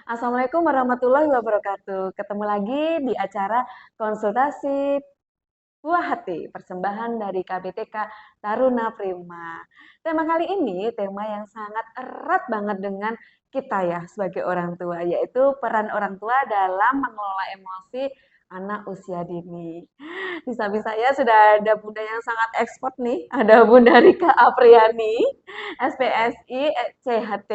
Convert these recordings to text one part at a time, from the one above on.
Assalamualaikum warahmatullahi wabarakatuh. Ketemu lagi di acara konsultasi buah hati, persembahan dari KBTK Taruna Prima. Tema kali ini tema yang sangat erat banget dengan kita ya sebagai orang tua, yaitu peran orang tua dalam mengelola emosi anak usia dini. Di samping saya sudah ada bunda yang sangat ekspor nih, ada Bunda Rika Apriani, SPSI, CHT.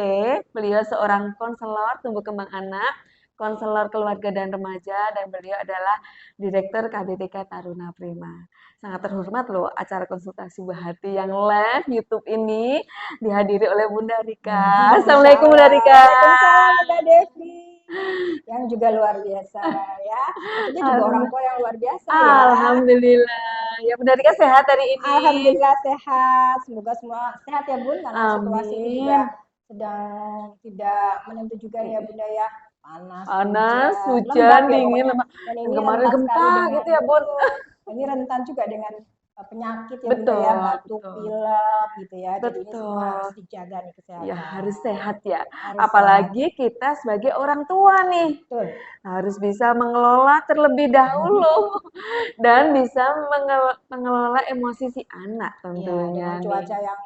Beliau seorang konselor tumbuh kembang anak, konselor keluarga dan remaja, dan beliau adalah Direktur KBTK Taruna Prima. Sangat terhormat loh acara konsultasi buah hati yang live YouTube ini dihadiri oleh Bunda Rika. Assalamualaikum Bunda Rika. Waalaikumsalam Kak Devi. Yang juga luar biasa ya. Tentunya juga orang tua yang luar biasa ya. Alhamdulillah. Ya Bunda Rika sehat hari ini. Alhamdulillah sehat. Semoga semua sehat ya Bun, karena situasi ini juga Amin. sedang tidak menentu juga ya Bunda ya. Panas, Panas, hujan, hujan, lembab ya dingin, pokoknya. lemak. Dan Dan ini kemarin rentan gempa sekali dengan gitu ya Bun. ini rentan juga dengan penyakit ya Bunda ya, Betul, batuk, betul. pilek gitu ya. Jadi ini semua harus Betul. dijaga nih Ya harus kesehatan. sehat ya. Harus sehat. Apalagi kita sebagai orang tua nih. Betul. Harus bisa mengelola terlebih dahulu dan bisa mengelola emosi si anak Ya, tentunya dengan nih. cuaca yang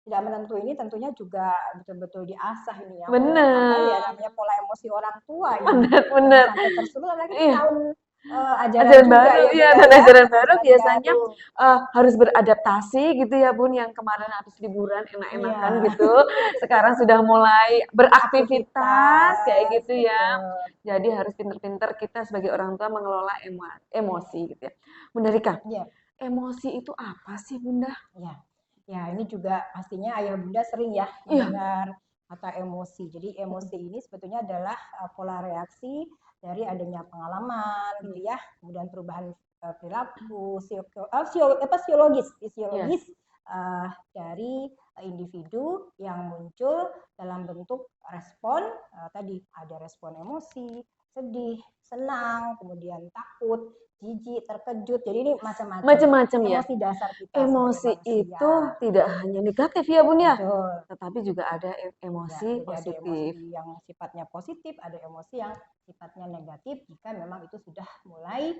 tidak menentu ini tentunya juga betul-betul diasah ini ya. Apa ya Bener, namanya pola emosi orang tua ini. bener, Jangan bener. sampai tersulut lagi Iya, tahun ajaran ajaran juga baru, ya iya, Bunda dan ya, ajaran baru ajaran biasanya baru. harus beradaptasi gitu ya Bun, yang kemarin habis liburan enak-enakan Iya, gitu, sekarang sudah mulai beraktivitas kayak aktivitas gitu ya. betul. Jadi harus pinter-pinter kita sebagai orang tua mengelola emosi gitu ya. Bunda Rika, Iya, emosi itu apa sih Bunda? iya. Ya, ini juga pastinya ayah bunda sering ya Iya. mendengar kata emosi. Jadi emosi ini sebetulnya adalah pola reaksi dari adanya pengalaman gitu ya, kemudian perubahan perilaku, fisiologis, Iya. dari individu yang muncul dalam bentuk respon tadi ada respon emosi, sedih, senang, kemudian takut, jijik, terkejut. Jadi ini macam-macam Macam-macam ya. emosi dasar kita sebagai Emosi manusia. itu tidak hanya negatif ya Bun ya, Betul. tetapi juga ada Ya, emosi jadi ada positif. emosi yang sifatnya positif, ada emosi yang sifatnya negatif jika memang itu sudah mulai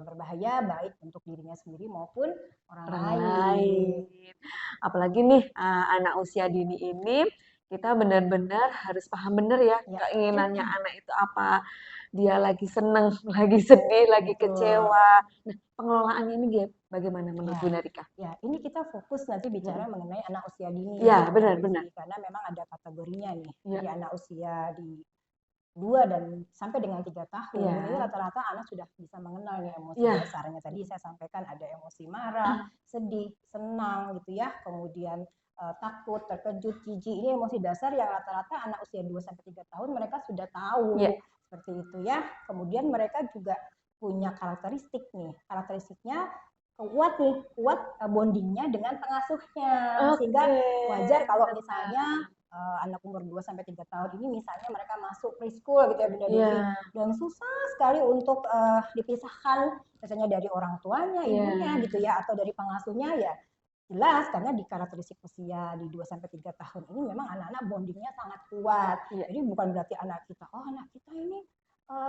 berbahaya baik untuk dirinya sendiri maupun orang Orang lain. lain. Apalagi nih anak usia dini ini kita benar-benar harus paham benar ya Ya, keinginannya anak itu apa. Dia lagi seneng, lagi sedih, lagi betul. kecewa. Nah, pengelolaannya ini bagaimana menurut Ya, Bu Narika? ya, ini kita fokus nanti bicara mengenai anak usia dini Ya, ya, Kak benar-benar. Devi, karena memang ada kategorinya nih. Jadi Ya, anak usia di 2 dan sampai dengan 3 tahun ini ya, rata-rata anak sudah bisa mengenal nih emosi ya, dasarnya. Tadi saya sampaikan ada emosi marah, sedih, senang gitu ya, kemudian takut, terkejut, jijik. Ini emosi dasar yang rata-rata anak usia 2 sampai 3 tahun mereka sudah ya. tahu seperti itu ya. Kemudian mereka juga punya karakteristik nih. Karakteristiknya kuat nih, kuat bondingnya dengan pengasuhnya. Sehingga Oke, wajar kalau misalnya benar. anak umur 2 sampai 3 tahun ini misalnya mereka masuk preschool gitu ya Bunda Devi Ya, dan susah sekali untuk dipisahkan misalnya dari orang tuanya, ibunya ya, gitu ya atau dari pengasuhnya ya jelas karena di karakteristik usia di 2 sampai 3 tahun ini memang anak-anak bondingnya sangat kuat. ya, Jadi bukan berarti anak kita ini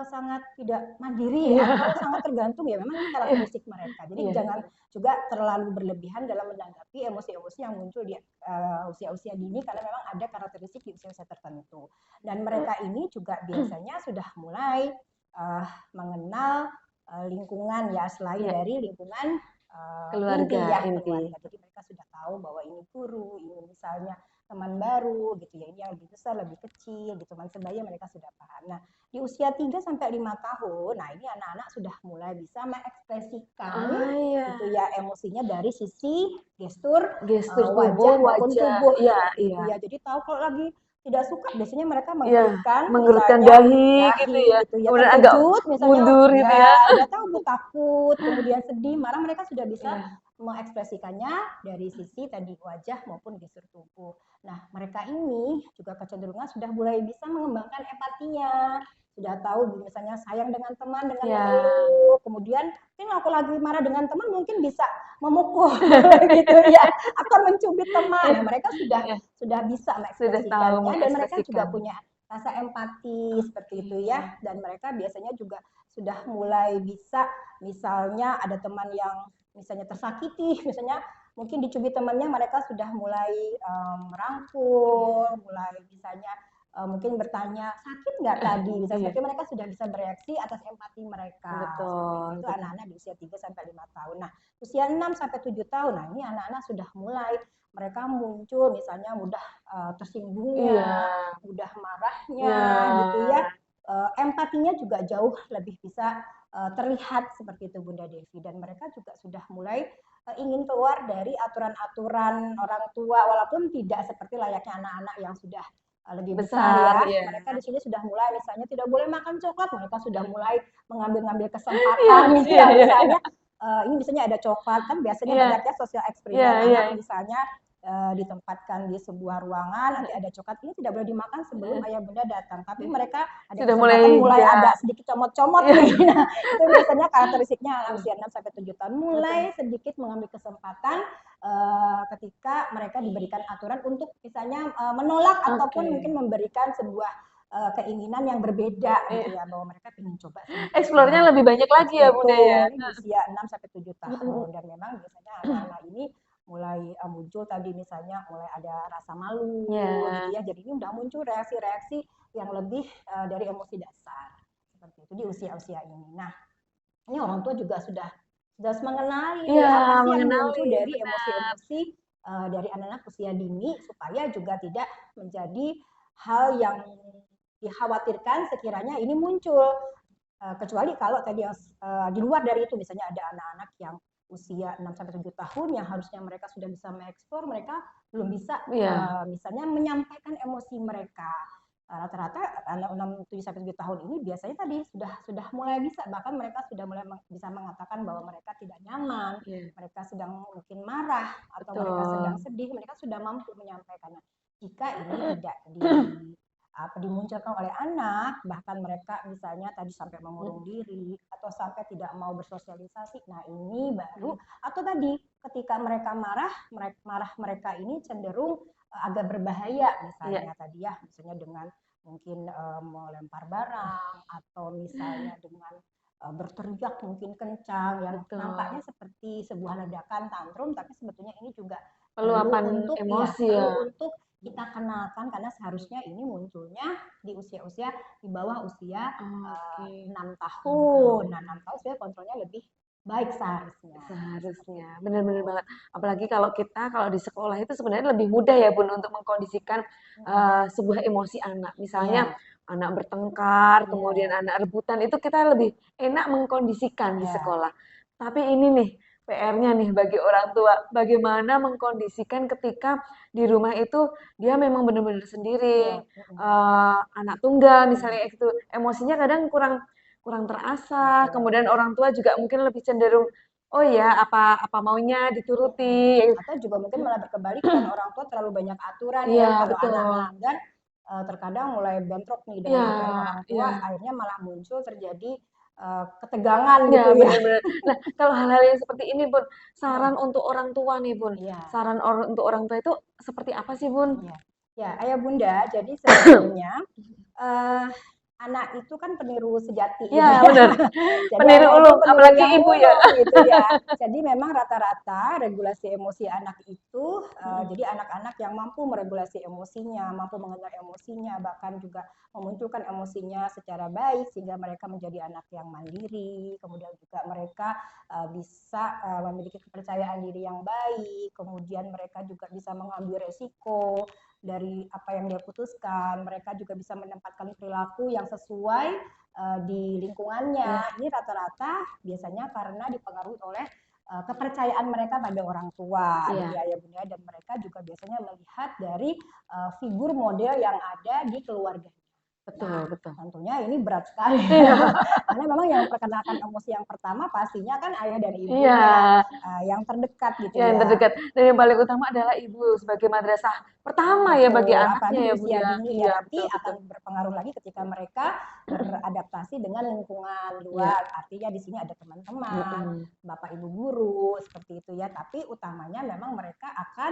sangat tidak mandiri atau ya, sangat tergantung ya memang ini ya, karakteristik mereka. Jadi ya. jangan juga terlalu berlebihan dalam menanggapi emosi-emosi yang muncul di usia-usia dini karena memang ada karakteristik di usia-usia tertentu. Dan mereka ini juga biasanya sudah mulai mengenal lingkungan ya selain Ya, dari lingkungan inti keluarga ya inti. keluarga. Jadi mereka sudah tahu bahwa ini guru, ini misalnya teman baru gitu ya. Ini yang lebih besar, lebih kecil, gitu. Teman sebaya mereka sudah paham. Nah, di usia 3 sampai 5 tahun, nah ini anak-anak sudah mulai bisa mengekspresikan Ah ya, gitu ya emosinya dari sisi gestur gestur tubuh, wajah maupun wajah. tubuh Iya, seperti iya. itu ya. Jadi tahu kalau lagi tidak suka biasanya mereka Iya, mengerutkan mengerutkan misalnya dahi gitu dahi ya. gitu ya Kemudian agak terkejut misalnya mundur gitu ya. ya udah tahu bu takut kemudian sedih marah mereka sudah bisa Iya. mengekspresikannya dari sisi tadi wajah maupun gestur tubuh. Nah, mereka ini juga kecenderungan sudah mulai bisa mengembangkan empatinya. Sudah tahu misalnya sayang dengan teman dengan Ya. memeluk. Kemudian mungkin aku lagi marah dengan teman mungkin bisa memukul gitu ya atau mencubit teman. Nah, mereka Ya, sudah bisa sudah tahu mengekspresikannya dan mereka juga mengekspresikan. punya rasa empati seperti itu ya. Dan mereka biasanya juga sudah mulai bisa, misalnya ada teman yang misalnya tersakiti, misalnya mungkin dicubit temannya, mereka sudah mulai merangkul, mulai misalnya mungkin bertanya sakit nggak tadi, bisa seperti mereka sudah bisa bereaksi atas empati mereka. Seperti Betul, itu betul. anak-anak di usia 3 sampai 5 tahun. Nah, usia 6 sampai 7 tahun, nah ini anak-anak sudah mulai mereka muncul misalnya mudah Iya, tersinggungnya, mudah marahnya gitu iya. ya. Empatinya juga jauh lebih bisa terlihat seperti itu Bunda Devi, dan mereka juga sudah mulai ingin keluar dari aturan-aturan orang tua, walaupun tidak seperti layaknya anak-anak yang sudah lebih besar Besar, ya. ya. Mereka di sini sudah mulai misalnya tidak boleh makan coklat, mereka sudah mulai mengambil-ngambil Iya, kesempatan gitu iya, ya. iya, iya. Misalnya ini misalnya ada coklat, kan biasanya Iya, banyak ya sosial iya, eksperimen iya. anak misalnya ditempatkan di sebuah ruangan, nanti ada coklat, ini tidak boleh dimakan sebelum ayah bunda datang. Tapi mereka ada Sudah mulai, kesempatan mulai ya. agak sedikit comot-comot Iya, nih. Nah, itu biasanya karakteristiknya usia 6 sampai 7 tahun betul. mulai sedikit mengambil kesempatan ketika mereka diberikan aturan untuk misalnya menolak ataupun Oke. mungkin memberikan sebuah keinginan yang berbeda gitu Iya. ya, bahwa mereka ingin coba sedikit Eksplornya lebih banyak lagi ya, Bunda ya. betul di usia 6 sampai 7 tahun. Dan memang biasanya anak-anak ini mulai muncul tadi misalnya mulai ada rasa malu gitu Ya. ya. Jadi ini udah muncul reaksi-reaksi yang lebih dari emosi dasar. Seperti itu di usia-usia ini. Nah, ini orang tua juga sudah mengenali Iya, nih apa sih yang mengenali, muncul dari benar. emosi-emosi dari anak-anak usia dini, supaya juga tidak menjadi hal yang dikhawatirkan sekiranya ini muncul. Kecuali kalau tadi yang di luar dari itu, misalnya ada anak-anak yang usia 6 sampai 7 tahun yang harusnya mereka sudah bisa mengeksplor, mereka belum bisa Iya. misalnya menyampaikan emosi mereka. Rata-rata anak 6 7 sampai 7 tahun ini biasanya tadi sudah mulai bisa, bahkan mereka sudah mulai bisa mengatakan bahwa mereka tidak nyaman, Iya. mereka sedang mungkin marah atau mereka sedang Betul. sedih, mereka sudah mampu menyampaikan. Jika ini tidak dimunculkan oleh anak, bahkan mereka misalnya tadi sampai mengurung diri atau sampai tidak mau bersosialisasi, nah ini baru, atau tadi ketika mereka marah mereka ini cenderung agak berbahaya, Iya. misalnya tadi ya, misalnya dengan mungkin melempar barang atau misalnya dengan berteriak mungkin kencang yang nampaknya Betul. seperti sebuah ledakan tantrum, tapi sebetulnya ini juga perlu Peluapan untuk emosi ya. perlu untuk kita kenalkan, karena seharusnya ini munculnya di usia-usia di bawah usia Oke. 6 tahun. Nah, 6 tahun sebenarnya kontrolnya lebih baik seharusnya. Seharusnya, benar-benar banget. Apalagi kalau di sekolah itu sebenarnya lebih mudah ya Bun untuk mengkondisikan sebuah emosi anak. Misalnya Iya, anak bertengkar, kemudian iya, anak rebutan, itu kita lebih enak mengkondisikan di iya, sekolah. Tapi ini nih PR-nya nih bagi orang tua, bagaimana mengkondisikan ketika di rumah itu dia memang benar-benar iya, sendiri, anak tunggal iya, misalnya itu emosinya kadang kurang kurang terasah, betul. kemudian orang tua juga mungkin lebih cenderung, oh ya apa apa maunya dituruti. Atau juga mungkin malah berkebalikan, orang tua terlalu banyak aturan Iya, ya, kalau anak betul. melanggar terkadang mulai bentrok nih Iya, dengan aturan orang tua, iya. akhirnya malah muncul terjadi ketegangan Iya, gitu ya. benar-benar. Nah, kalau hal-hal yang seperti ini, Bun, saran Hmm, untuk orang tua nih, Bun. iya. Saran untuk orang tua itu seperti apa sih, Bun? Ya, ya, ayah bunda. Jadi sebetulnya eh, anak itu kan peniru sejati Iya, gitu ya. benar. Jadi Peniru anak itu ulung, peniru apalagi yang ibu ya. ulung gitu ya. Jadi memang rata-rata regulasi emosi anak itu, jadi anak-anak yang mampu meregulasi emosinya, mampu mengejar emosinya, bahkan juga memunculkan emosinya secara baik sehingga mereka menjadi anak yang mandiri. Kemudian juga mereka bisa memiliki kepercayaan diri yang baik. Kemudian mereka juga bisa mengambil resiko dari apa yang dia putuskan. Mereka juga bisa menempatkan perilaku yang sesuai di Iya, lingkungannya. Ini rata-rata biasanya karena dipengaruhi oleh kepercayaan mereka pada orang tua, dari iya. ayah bunda, dan mereka juga biasanya melihat dari figur model yang ada di keluarga. Betul, Nah, betul. tentunya ini berat sekali. Iya, Karena memang yang memperkenalkan emosi yang pertama pastinya kan ayah dan iya. ibunya, yang terdekat gitu Yang ya. terdekat dan yang paling utama adalah ibu sebagai madrasah pertama ya bagi Betul, anaknya apalagi di ya, Bun, usia ya. dini ya, Iya, nanti betul, betul. akan berpengaruh lagi ketika mereka beradaptasi dengan lingkungan Iya. luar. Artinya di sini ada teman-teman, Mhm. bapak ibu guru, seperti itu ya. Tapi utamanya memang mereka akan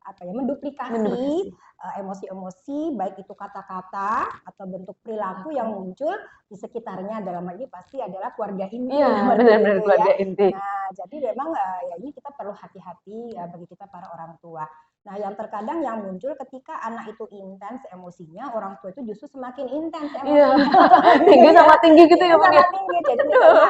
apa ya, menduplikasi Menduplikasi. emosi-emosi, baik itu kata-kata atau bentuk perilaku yang muncul di sekitarnya. Dalam hal ini pasti adalah keluarga inti Iya, seperti benar-benar itu ya. keluarga inti. Nah, jadi memang ya ini kita perlu hati-hati bagi kita para orang tua. Nah, yang terkadang yang muncul ketika anak itu intens emosinya, orang tua itu justru semakin intens Iya, emosinya. tinggi sama tinggi gitu ya, Bun ya? Sama tinggi. Jadi misalnya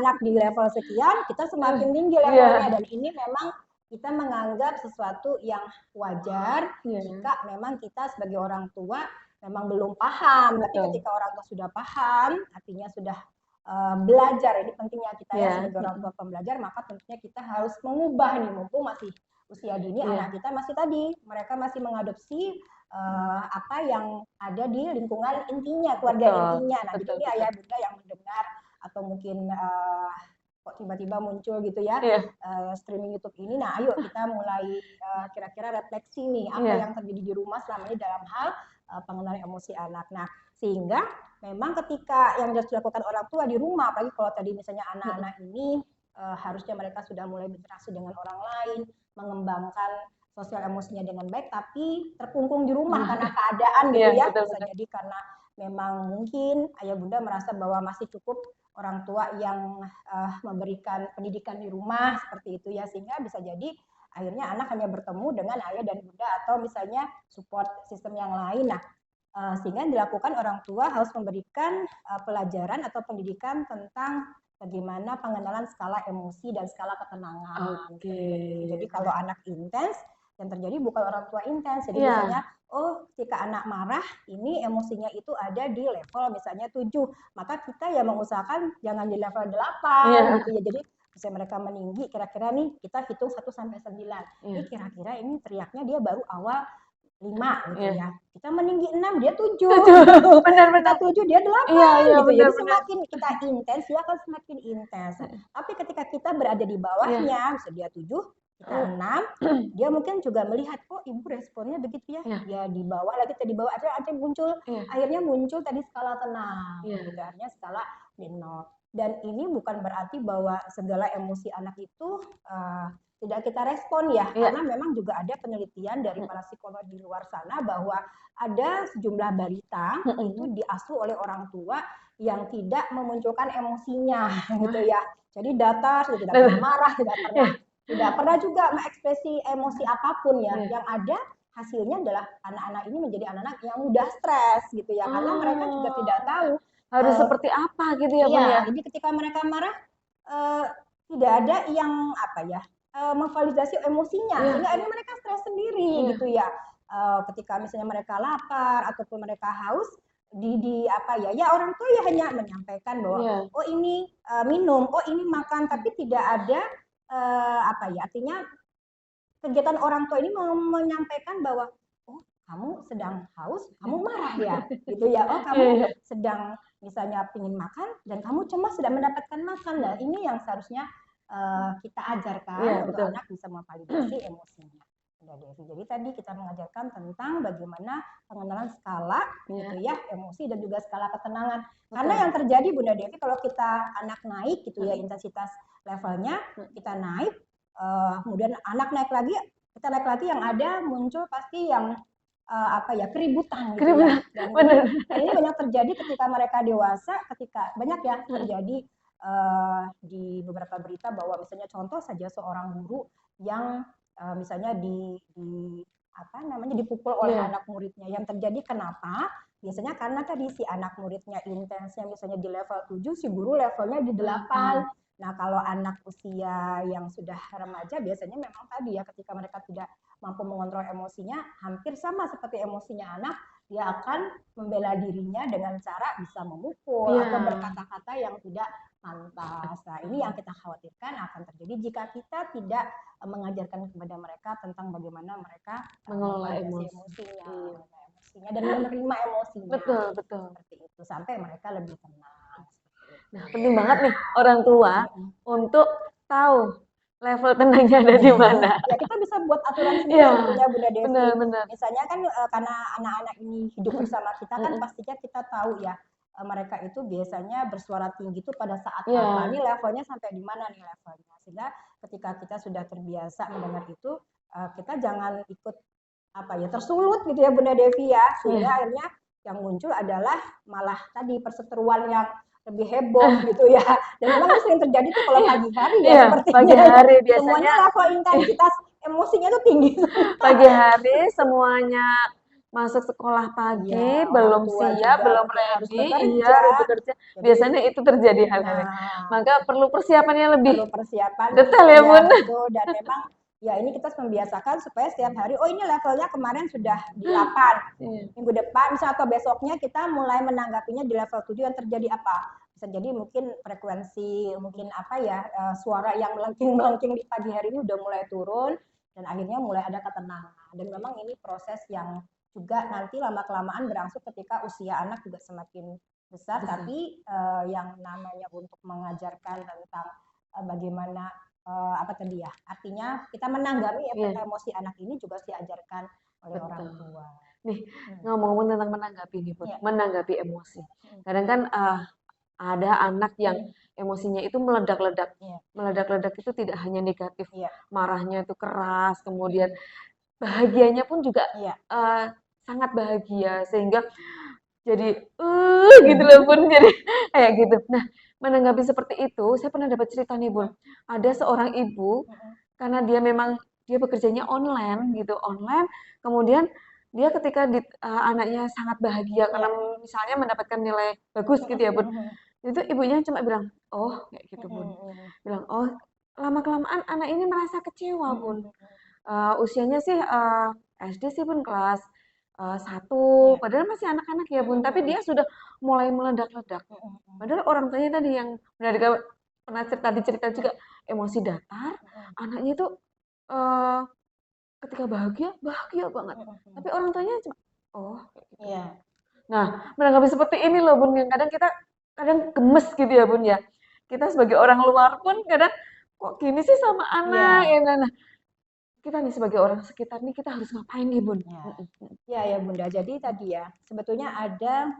anak di level sekian, kita semakin tinggi levelnya. Iya. Dan ini memang kita menganggap sesuatu yang wajar Iya. jika memang kita sebagai orang tua memang belum paham. Tapi Betul. ketika orang tua sudah paham, artinya sudah belajar, ini pentingnya kita ya Iya. sebagai orang tua pembelajar, maka tentunya kita harus mengubah nih, mumpung masih usia dini, Iya. anak kita masih tadi, mereka masih mengadopsi apa yang ada di lingkungan intinya, keluarga Betul, intinya. Nah, betul, jadi betul. ayah bunda yang mendengar atau mungkin kok tiba-tiba muncul gitu ya Iya. streaming YouTube ini. Nah, ayo kita mulai kira-kira refleksi nih apa Iya. yang terjadi di rumah selama ini dalam hal pengenalan emosi anak. Nah, sehingga memang ketika yang harus dilakukan orang tua di rumah, apalagi kalau tadi misalnya anak-anak ini harusnya mereka sudah mulai berinteraksi dengan orang lain, mengembangkan sosial emosinya dengan baik, tapi terkungkung di rumah karena keadaan gitu ya. Betul, Bisa jadi karena memang mungkin ayah bunda merasa bahwa masih cukup orang tua yang memberikan pendidikan di rumah seperti itu ya, sehingga bisa jadi akhirnya anak hanya bertemu dengan ayah dan bunda atau misalnya support sistem yang lain. Nah, sehingga dilakukan orang tua harus memberikan pelajaran atau pendidikan tentang bagaimana pengenalan skala emosi dan skala ketenangan. Jadi kalau anak intens, yang terjadi bukan orang tua intens. Jadi misalnya, oh ketika anak marah, ini emosinya itu ada di level misalnya 7. Maka kita ya mengusahakan jangan di level 8 gitu ya. Jadi misalnya mereka meninggi, kira-kira nih kita hitung 1 sampai 9. Kira-kira ini teriaknya dia baru awal 5 gitu ya. Kita meninggi 6, dia 7. Kita 7, dia 8 gitu. Jadi semakin kita intens, dia akan semakin intens. Tapi ketika kita berada di bawahnya, bisa dia 7, kita 6, dia mungkin juga melihat, oh ibu responnya begitu ya. Dia di bawah lagi, kita di bawah, akhirnya muncul tadi skala tenang. Gitu, artinya skala di 0. Dan ini bukan berarti bahwa segala emosi anak itu tidak kita respon ya, karena memang juga ada penelitian dari para psikolog di luar sana bahwa ada sejumlah balita itu diasuh oleh orang tua yang tidak memunculkan emosinya gitu ya. Jadi datar, tidak pernah marah, tidak pernah juga mengekspresi emosi apapun ya. Yang ada hasilnya adalah anak-anak ini menjadi anak-anak yang mudah stres gitu ya, karena mereka juga tidak tahu harus seperti apa gitu ya, Bun ya. Jadi ketika mereka marah tidak ada yang apa ya, memvalidasi emosinya, sehingga akhirnya mereka stres sendiri gitu ya. Ketika misalnya mereka lapar ataupun mereka haus, di apa ya orang tua ya hanya menyampaikan bahwa oh ini minum, oh ini makan, tapi tidak ada apa ya, artinya kegiatan orang tua ini menyampaikan bahwa oh kamu sedang haus, kamu marah ya gitu ya, oh kamu sedang misalnya ingin makan dan kamu cemas tidak mendapatkan makan. Nah, ini yang seharusnya kita ajarkan untuk anak bisa memvalidasi emosinya. Jadi tadi kita mengajarkan tentang bagaimana pengenalan skala gitu ya, emosi dan juga skala ketenangan. Karena yang terjadi Bunda Devi kalau kita anak naik gitu ya, intensitas levelnya kita naik, kemudian anak naik lagi, kita naik lagi, yang ada muncul pasti yang apa ya, keributan gitu ya. Dan ini banyak terjadi ketika mereka dewasa, ketika banyak ya terjadi di beberapa berita bahwa misalnya contoh saja seorang guru yang misalnya apa namanya dipukul oleh anak muridnya. Yang terjadi kenapa? Biasanya karena tadi si anak muridnya intensnya misalnya di level 7, si guru levelnya di 8. Nah, kalau anak usia yang sudah remaja biasanya memang tadi ya, ketika mereka tidak mampu mengontrol emosinya, hampir sama seperti emosinya anak, dia akan membela dirinya dengan cara bisa memukul atau berkata-kata yang tidak pantas. Nah, ini yang kita khawatirkan akan terjadi jika kita tidak mengajarkan kepada mereka tentang bagaimana mereka mengelola emosinya dan menerima emosinya. Betul. Seperti itu, sampai mereka lebih tenang. Nah, penting banget nih orang tua untuk tahu level tenangnya ada di mana. Ya, kita bisa buat aturan sendiri sebetulnya Bunda Devi. Benar. Misalnya kan karena anak-anak ini hidup bersama kita kan pastinya kita tahu ya, mereka itu biasanya bersuara tinggi itu pada saat apa, ini levelnya sampai di mana nih levelnya. Sehingga ketika kita sudah terbiasa mendengar itu, kita jangan ikut apa ya, tersulut gitu ya Bunda Devi ya, sehingga Iya. akhirnya yang muncul adalah malah tadi perseteruan yang lebih heboh gitu ya. Dan memang ini sering terjadi tuh kalau Iya, pagi hari ya iya, pagi sepertinya ya. hari Semuanya biasanya level intensitas emosinya tuh tinggi semua. pagi hari semuanya masuk sekolah Iya, pagi, orang belum tua siap, juga belum mungkin harus ready, iya bekerja. harus bekerja. Jadi, Biasanya itu terjadi hal-hal. nah, Maka perlu persiapan yang lebih perlu persiapan, detail ya, ya Bun. betul. Dan memang ya ini kita membiasakan supaya setiap hari, oh ini levelnya kemarin sudah di 8, Iya. minggu depan misalnya atau besoknya kita mulai menanggapinya di level 7 yang terjadi apa. Bisa jadi mungkin frekuensi, mungkin apa ya, suara yang melengking-melengking di pagi hari ini udah mulai turun, dan akhirnya mulai ada ketenangan. Dan memang ini proses yang juga nanti lama-kelamaan berangsur ketika usia anak juga semakin besar, tapi yang namanya untuk mengajarkan tentang bagaimana apa tadi ya, artinya kita menanggapi Iya, emosi anak ini juga diajarkan oleh orang betul. tua. Nih, ngomong-ngomong tentang menanggapi nih, Bun. Ya. Menanggapi emosi. Kadang kan ada anak yang emosinya itu meledak-ledak. Ya. Meledak-ledak itu tidak hanya negatif, Ya. marahnya itu keras, kemudian bahagianya pun juga Ya. sangat bahagia sehingga jadi gitu loh Bun, jadi kayak gitu. Nah, menanggapi seperti itu, saya pernah dapat cerita nih Bun. Ada seorang ibu karena dia memang dia bekerjanya online gitu, online, kemudian dia ketika anaknya sangat bahagia karena misalnya mendapatkan nilai bagus gitu ya Bun. Itu ibunya cuma bilang, "Oh," kayak gitu Bun. Bilang, "Oh, lama-kelamaan anak ini merasa kecewa Bun." Usianya sih SD sih Bun kelas 1, padahal masih anak-anak ya Bun, tapi dia sudah mulai meledak-ledak. Padahal orang tuanya tadi yang benar pernah cerita juga emosi datar, anaknya itu eh, ketika bahagia, bahagia banget. Tapi orang tuanya cuma, oh kayak gitu. Iya. Nah, menanggapi seperti ini loh Bun, yang kadang kita kadang gemes gitu ya Bun ya. Kita sebagai orang luar pun kadang kok gini sih sama anak Iya. ya. Nah, kita nih sebagai orang sekitar nih kita harus ngapain nih Bun? Ya, ya Bunda. Jadi tadi ya, sebetulnya ada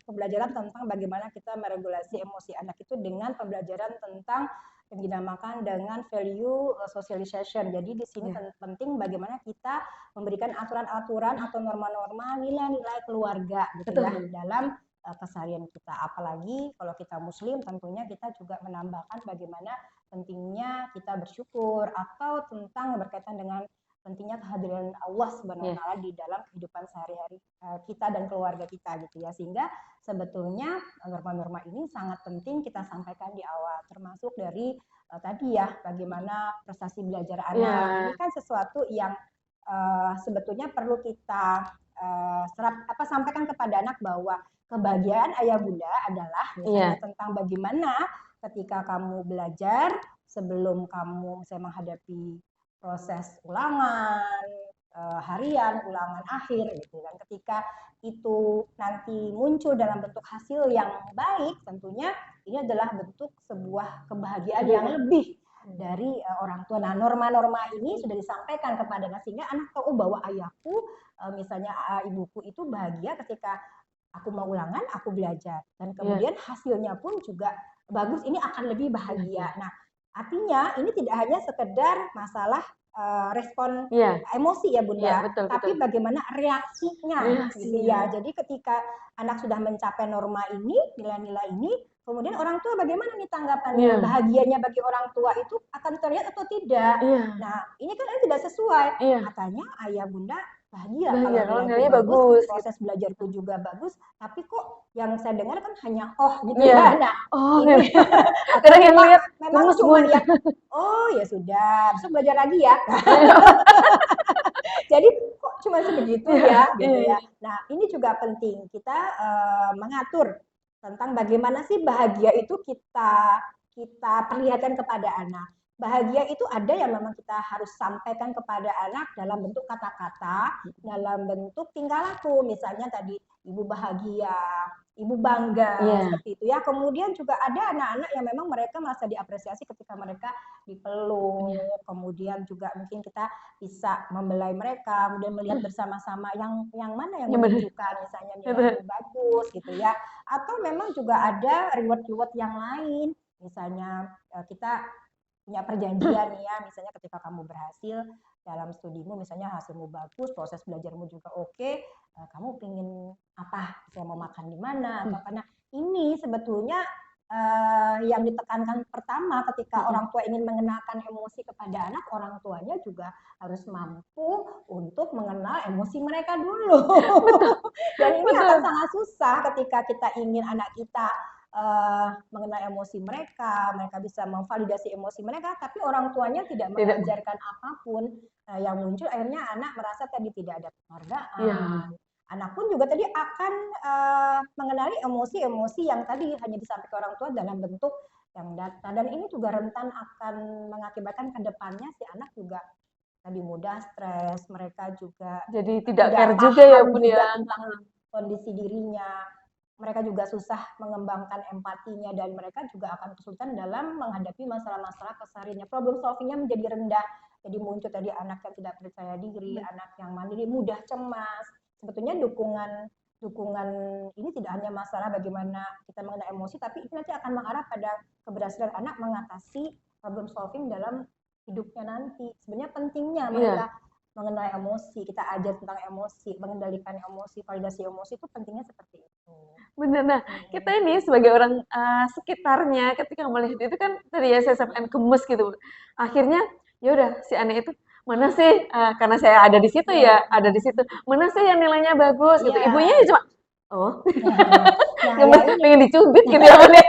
pembelajaran tentang bagaimana kita meregulasi emosi anak itu dengan pembelajaran tentang yang dinamakan dengan value socialization. Jadi di sini penting bagaimana kita memberikan aturan-aturan atau norma-norma nilai-nilai keluarga gitu ya dalam keseharian kita. Apalagi kalau kita muslim tentunya kita juga menambahkan bagaimana pentingnya kita bersyukur atau tentang berkaitan dengan pentingnya kehadiran Allah Subhanahu wa taala di dalam kehidupan sehari-hari kita dan keluarga kita gitu ya. Sehingga sebetulnya norma-norma ini sangat penting kita sampaikan di awal, termasuk dari tadi ya bagaimana prestasi belajar anak. Ini kan sesuatu yang sebetulnya perlu kita sampaikan kepada anak bahwa kebahagiaan ayah bunda adalah misalnya tentang bagaimana ketika kamu belajar sebelum kamu misalnya menghadapi proses ulangan harian, ulangan akhir gitu kan. Ketika itu nanti muncul dalam bentuk hasil yang baik, tentunya ini adalah bentuk sebuah kebahagiaan yang lebih dari orang tua. Nah, norma-norma ini sudah disampaikan kepada anak sehingga anak tahu bahwa ayahku, misalnya ibuku itu bahagia ketika aku mau ulangan, aku belajar. Dan kemudian hasilnya pun juga bagus, ini akan lebih bahagia. Nah, artinya ini tidak hanya sekedar masalah respon emosi ya Bunda, tapi bagaimana reaksinya gitu ya. Jadi ketika anak sudah mencapai norma ini, nilai-nilai ini, kemudian orang tua bagaimana nih tanggapannya? Bahagianya bagi orang tua itu akan terlihat atau tidak? Nah, ini kan tidak sesuai. Katanya ayah Bunda bahagia kalau nilainya bagus, proses belajarku juga bagus, tapi kok yang saya dengar kan hanya gitu ya. Nah, ini atau yang lihat memang cuma ya, oh ya sudah, besok belajar lagi ya. Jadi kok cuma sebegitu ya, gitu ya. Nah, ini juga penting kita mengatur tentang bagaimana sih bahagia itu kita perlihatkan kepada anak. Bahagia itu ada yang memang kita harus sampaikan kepada anak dalam bentuk kata-kata, dalam bentuk tingkah laku. Misalnya tadi ibu bahagia, ibu bangga, seperti itu ya. Kemudian juga ada anak-anak yang memang mereka merasa diapresiasi ketika mereka dipeluk. Kemudian juga mungkin kita bisa membelai mereka, kemudian melihat bersama-sama yang mana yang menunjukkan misalnya nilai bagus gitu ya. Atau memang juga ada reward-reward yang lain. Misalnya kita punya perjanjian ya, misalnya ketika kamu berhasil dalam studimu, misalnya hasilmu bagus, proses belajarmu juga oke, kamu pingin apa? Saya mau makan di mana? Atau karena ini sebetulnya yang ditekankan pertama ketika orang tua ingin mengenalkan emosi kepada anak, orang tuanya juga harus mampu untuk mengenal emosi mereka dulu. Dan ini akan Betul. sangat susah ketika kita ingin anak kita mengenal emosi mereka, mereka bisa memvalidasi emosi mereka, tapi orang tuanya tidak Tidak. mengajarkan apapun, yang muncul akhirnya anak merasa tadi tidak ada Iya. penghargaan. Anak pun juga tadi akan mengenali emosi-emosi yang tadi hanya disampaikan orang tua dalam bentuk yang data, dan ini juga rentan akan mengakibatkan ke depannya si anak juga tadi mudah stres, mereka juga Jadi tidak tidak care juga ya paham Bun juga ya. tentang kondisi dirinya, mereka juga susah mengembangkan empatinya, dan mereka juga akan kesulitan dalam menghadapi masalah-masalah kesehariannya. Problem solvingnya menjadi rendah, jadi muncul tadi anak yang tidak percaya diri, anak yang mandiri, mudah cemas. Sebetulnya dukungan ini tidak hanya masalah bagaimana kita mengenal emosi, tapi itu nanti akan mengarah pada keberhasilan anak mengatasi problem solving dalam hidupnya nanti. Sebenarnya pentingnya mereka Iya, mengenal emosi, kita ajar tentang emosi, mengendalikan emosi, validasi emosi itu pentingnya seperti itu. benar. Nah, kita ini sebagai orang sekitarnya ketika melihat itu kan tadi ya saya sampaikan gemes gitu. Akhirnya ya udah si anak itu mana sih karena saya ada di situ Ya, ya, ada di situ. Mana sih yang nilainya bagus gitu. Ibunya iya. ya cuma oh, Nah, ya gemes ini, pengen dicubit gitu ya Bun ya.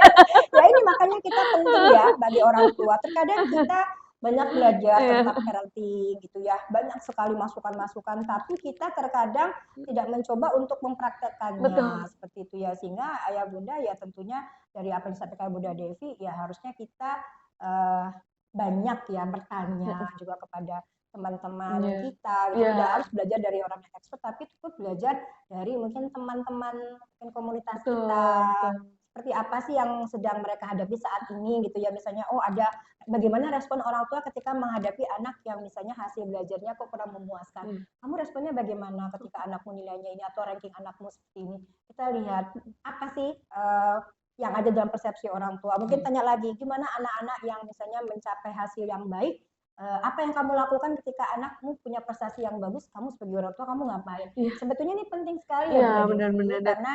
ya ini makanya kita penting ya bagi orang tua. Terkadang kita banyak belajar Iya, tentang parenting gitu ya, banyak sekali masukan-masukan, tapi kita terkadang tidak mencoba untuk mempraktekkannya betul. seperti itu ya, sehingga ayah bunda ya tentunya dari apa yang disampaikan Bunda Devi ya harusnya kita uh, banyak ya bertanya juga kepada teman-teman Iya. kita gitu, Iya, tidak harus belajar dari orang yang expert, tapi cukup belajar dari mungkin teman-teman mungkin komunitas kita, betul, betul. seperti apa sih yang sedang mereka hadapi saat ini gitu ya, misalnya oh ada bagaimana respon orang tua ketika menghadapi anak yang misalnya hasil belajarnya kok kurang memuaskan, Iya. kamu responnya bagaimana ketika anakmu nilainya ini atau ranking anakmu seperti ini, kita lihat apa sih yang ada dalam persepsi orang tua, mungkin tanya lagi gimana anak-anak yang misalnya mencapai hasil yang baik, apa yang kamu lakukan ketika anakmu punya prestasi yang bagus, kamu sebagai orang tua kamu ngapain, Iya, sebetulnya ini penting sekali ya iya Bunda benar-benar. Devi, karena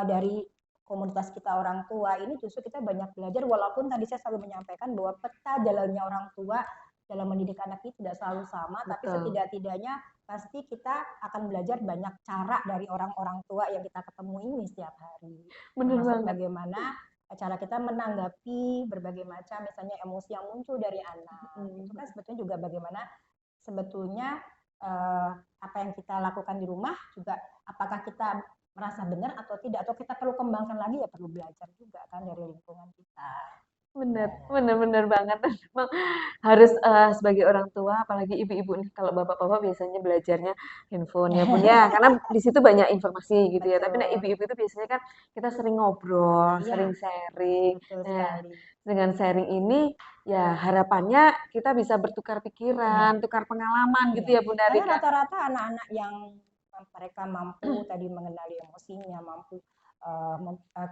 dari komunitas kita orang tua ini justru kita banyak belajar, walaupun tadi saya selalu menyampaikan bahwa peta jalannya orang tua dalam mendidik anak ini tidak selalu sama, tapi Betul. setidak-tidaknya pasti kita akan belajar banyak cara dari orang-orang tua yang kita ketemu ini setiap hari, Benar termasuk banget. bagaimana cara kita menanggapi berbagai macam misalnya emosi yang muncul dari anak, itu kan sebetulnya juga bagaimana sebetulnya apa yang kita lakukan di rumah juga apakah kita merasa benar atau tidak, atau kita perlu kembangkan lagi, ya perlu belajar juga kan dari lingkungan kita. Bener, Ya, bener banget. Memang harus sebagai orang tua, apalagi ibu-ibu nih, kalau bapak-bapak biasanya belajarnya handphone ya Bun ya, karena di situ banyak informasi gitu ya. Tapi nah betul. ibu-ibu itu biasanya kan kita sering ngobrol, Iya, sering sharing. betul Nah, sekali. dengan sharing ini ya harapannya kita bisa bertukar Iya, pikiran, tukar pengalaman gitu iya. ya Bunda Karena Rika. rata-rata anak-anak yang mereka mampu tadi mengenali emosinya, mampu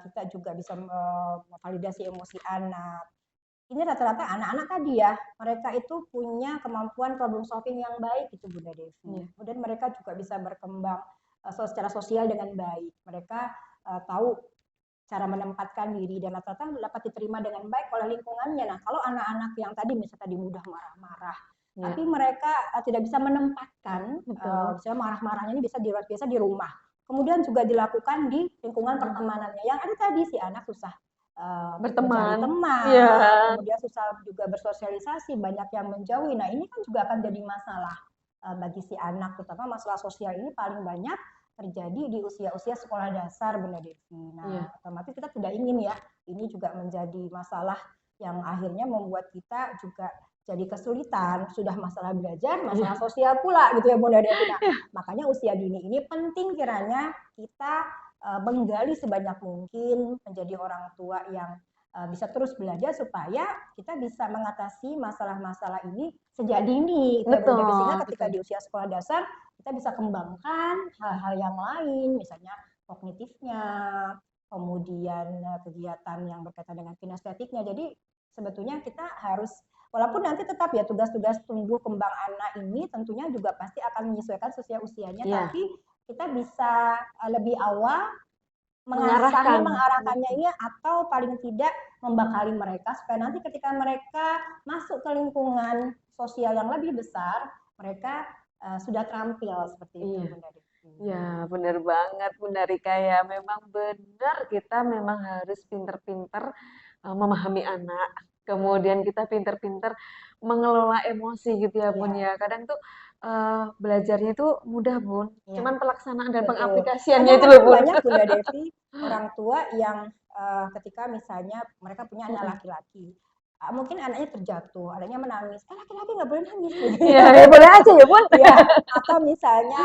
kita juga bisa memvalidasi emosi anak. Ini rata-rata anak-anak tadi ya, mereka itu punya kemampuan problem solving yang baik itu Bunda Devi. Iya, Kemudian mereka juga bisa berkembang secara sosial dengan baik. Mereka tahu cara menempatkan diri dan rata-rata dapat diterima dengan baik oleh lingkungannya. Nah, kalau anak-anak yang tadi misalnya tadi mudah marah-marah, iya, tapi mereka tidak bisa menempatkan, betul. misalnya marah-marahnya ini biasa di rumah. Kemudian juga dilakukan di lingkungan pertemanannya. Yang ada tadi si anak susah mencari Berteman. Iya, teman, kemudian susah juga bersosialisasi, banyak yang menjauhi. Nah, ini kan juga akan jadi masalah bagi si anak, terutama masalah sosial ini paling banyak terjadi di usia-usia sekolah dasar, Bunda Devi. Nah, iya. otomatis kita tidak ingin ya, ini juga menjadi masalah yang akhirnya membuat kita juga jadi kesulitan, sudah masalah belajar, masalah Iya. sosial pula gitu ya Bunda Devi. Nah, makanya usia dini ini penting kiranya kita menggali sebanyak mungkin menjadi orang tua yang bisa terus belajar supaya kita bisa mengatasi masalah-masalah ini sejak dini gitu ya Bunda Devi, sehingga Betul, ketika betul. di usia sekolah dasar kita bisa kembangkan hal-hal yang lain, misalnya kognitifnya, kemudian kegiatan yang berkaitan dengan kinestetiknya. Jadi sebetulnya kita harus Walaupun nanti tetap ya tugas-tugas tumbuh kembang anak ini tentunya juga pasti akan menyesuaikan usianya, Iya, tapi kita bisa lebih awal mengarahkan. mengarahkannya ini atau paling tidak membekali mereka supaya nanti ketika mereka masuk ke lingkungan sosial yang lebih besar, mereka sudah terampil seperti itu, Iya. Bunda Devi. Ya, benar banget Bunda Rika ya. Memang benar kita memang harus pinter-pinter memahami anak. Kemudian kita pinter-pinter mengelola emosi gitu ya Bun Ya, ya. Kadang tuh belajarnya itu mudah Bun. ya. Cuman pelaksanaan dan Betul. pengaplikasiannya itu loh Kadang-kadang Bun. banyak Bunda Devi orang tua yang ketika misalnya mereka punya anak laki-laki, mungkin anaknya terjatuh, anaknya menangis, laki-laki nggak boleh nangis gitu Ya, ya. ya boleh aja ya Bun. Ya, atau misalnya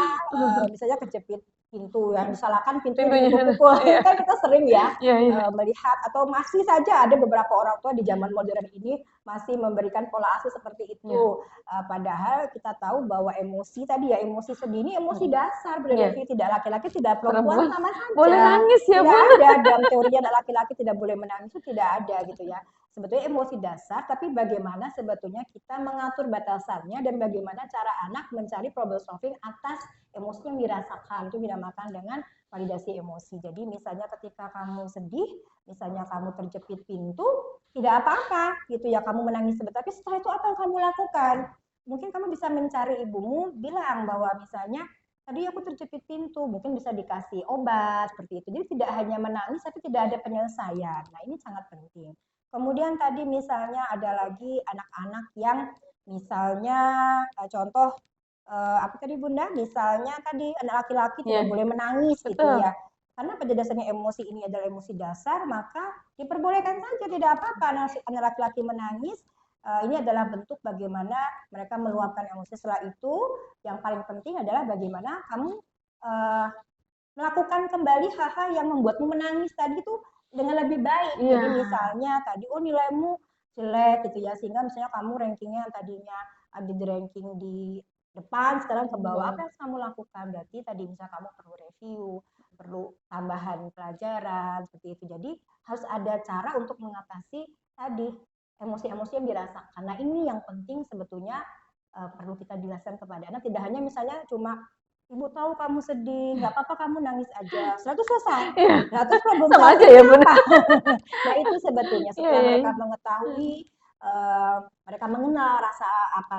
kejepit pintu yang disalahkan pintunya Pintunya. dipukul-pukul. Iya, Ini kan kita sering ya iya, iya. melihat atau masih saja ada beberapa orang tua di zaman modern ini masih memberikan pola asuh seperti Iya. itu. Padahal kita tahu bahwa emosi tadi ya, emosi sedih ini emosi dasar, Bunda Iya. Devi, tidak laki-laki tidak perempuan Perempuan sama boleh saja. nangis ya Tidak Bun. ada dalam teorinya laki-laki tidak boleh menangis itu tidak ada gitu ya. Sebetulnya emosi dasar, tapi bagaimana sebetulnya kita mengatur batasannya dan bagaimana cara anak mencari problem solving atas emosi yang dirasakan. Itu dinamakan dengan validasi emosi. Jadi misalnya ketika kamu sedih, misalnya kamu terjepit pintu, tidak apa-apa gitu ya, kamu menangis sebentar, tapi setelah itu apa yang kamu lakukan? Mungkin kamu bisa mencari ibumu, bilang bahwa misalnya tadi aku terjepit pintu, mungkin bisa dikasih obat seperti itu. Jadi tidak hanya menangis tapi tidak ada penyelesaian. Nah, ini sangat penting. Kemudian tadi misalnya ada lagi anak-anak yang misalnya contoh apa tadi Bunda? Misalnya tadi anak laki-laki tidak Iya, boleh menangis gitu betul. ya. Karena pada dasarnya emosi ini adalah emosi dasar, maka diperbolehkan saja, tidak apa-apa anak laki-laki menangis. Ini adalah bentuk bagaimana mereka meluapkan emosi. Setelah itu, yang paling penting adalah bagaimana kamu uh, melakukan kembali hal-hal yang membuatmu menangis tadi itu dengan lebih baik. Iya. Jadi misalnya tadi nilaimu jelek gitu ya, sehingga misalnya kamu rankingnya yang tadinya ada di ranking di depan sekarang ke bawah, apa yang kamu lakukan? Berarti tadi misalnya kamu perlu review, perlu tambahan pelajaran seperti itu. Jadi harus ada cara untuk mengatasi tadi emosi-emosi yang dirasakan. Nah, ini yang penting sebetulnya perlu kita jelaskan kepada anak, tidak hanya misalnya cuma ibu tahu kamu sedih, nggak apa-apa kamu nangis aja. Setelah itu selesai. Iya. Nah, terus problem Sama aja ya solvingnya Bun. apa? Nah, itu sebetulnya Iya, setelah iya, mereka iya. mengetahui, mereka mengenal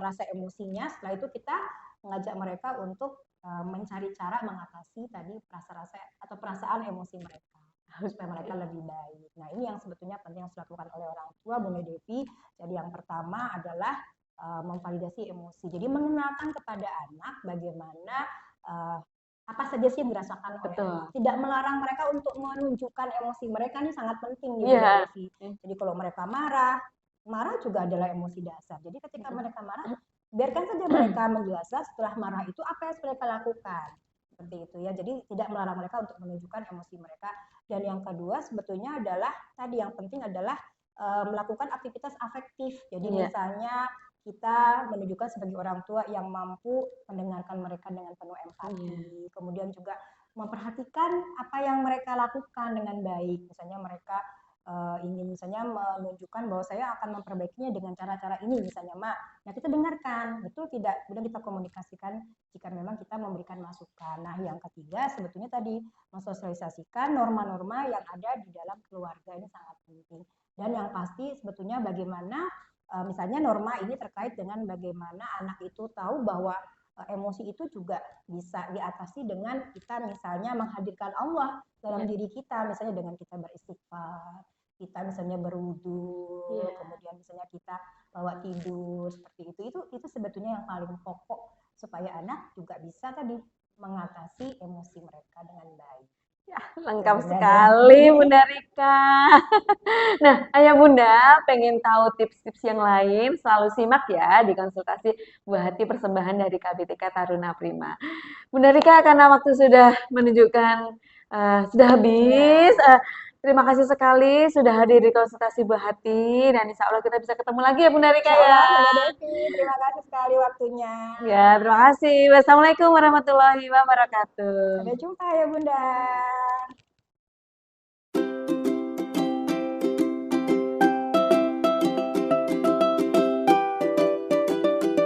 rasa emosinya, setelah itu kita mengajak mereka untuk mencari cara mengatasi tadi rasa-rasa atau perasaan emosi mereka supaya mereka lebih baik. Nah, ini yang sebetulnya penting yang dilakukan oleh orang tua, Bunda Devi. Jadi yang pertama adalah memvalidasi emosi. Jadi mengenalkan kepada anak bagaimana uh, apa saja sih yang dirasakan oleh anak. Betul. Tidak melarang mereka untuk menunjukkan emosi mereka, ini sangat penting nih Bunda Iya. Devi. Jadi kalau mereka marah, marah juga adalah emosi dasar. Jadi ketika mereka marah, biarkan saja mereka menjelaskan setelah marah itu apa yang mereka lakukan. Seperti itu ya. Jadi tidak melarang mereka untuk menunjukkan emosi mereka. Dan yang kedua sebetulnya adalah tadi yang penting adalah melakukan aktivitas afektif. Jadi Iya. misalnya kita menunjukkan sebagai orang tua yang mampu mendengarkan mereka dengan penuh empati, kemudian juga memperhatikan apa yang mereka lakukan dengan baik. Misalnya mereka ingin misalnya menunjukkan bahwa saya akan memperbaikinya dengan cara-cara ini misalnya, Mak. Nah, kita dengarkan, betul tidak? Kemudian kita komunikasikan jika memang kita memberikan masukan. Nah, yang ketiga sebetulnya tadi mensosialisasikan norma-norma yang ada di dalam keluarga ini sangat penting. Dan yang pasti sebetulnya bagaimana misalnya norma ini terkait dengan bagaimana anak itu tahu bahwa emosi itu juga bisa diatasi dengan kita misalnya menghadirkan Allah dalam diri kita, misalnya dengan kita beristighfar, kita misalnya berwudu, kemudian misalnya kita bawa tidur seperti itu sebetulnya yang paling pokok supaya anak juga bisa tadi mengatasi emosi mereka dengan baik. Ya, lengkap sekali Bunda Rika. Nah, Ayah Bunda pengen tahu tips-tips yang lain, selalu simak ya di konsultasi Buah Hati persembahan dari KBTK Taruna Prima. Bunda Rika, karena waktu sudah menunjukkan sudah habis, terima kasih sekali sudah hadir di konsultasi Buah Hati, dan insya Allah kita bisa ketemu lagi ya Bunda Rika Insya ya. Allah, Bunda Devi, terima kasih sekali waktunya. Ya, terima kasih. Wassalamualaikum warahmatullahi wabarakatuh. Sampai jumpa ya Bunda.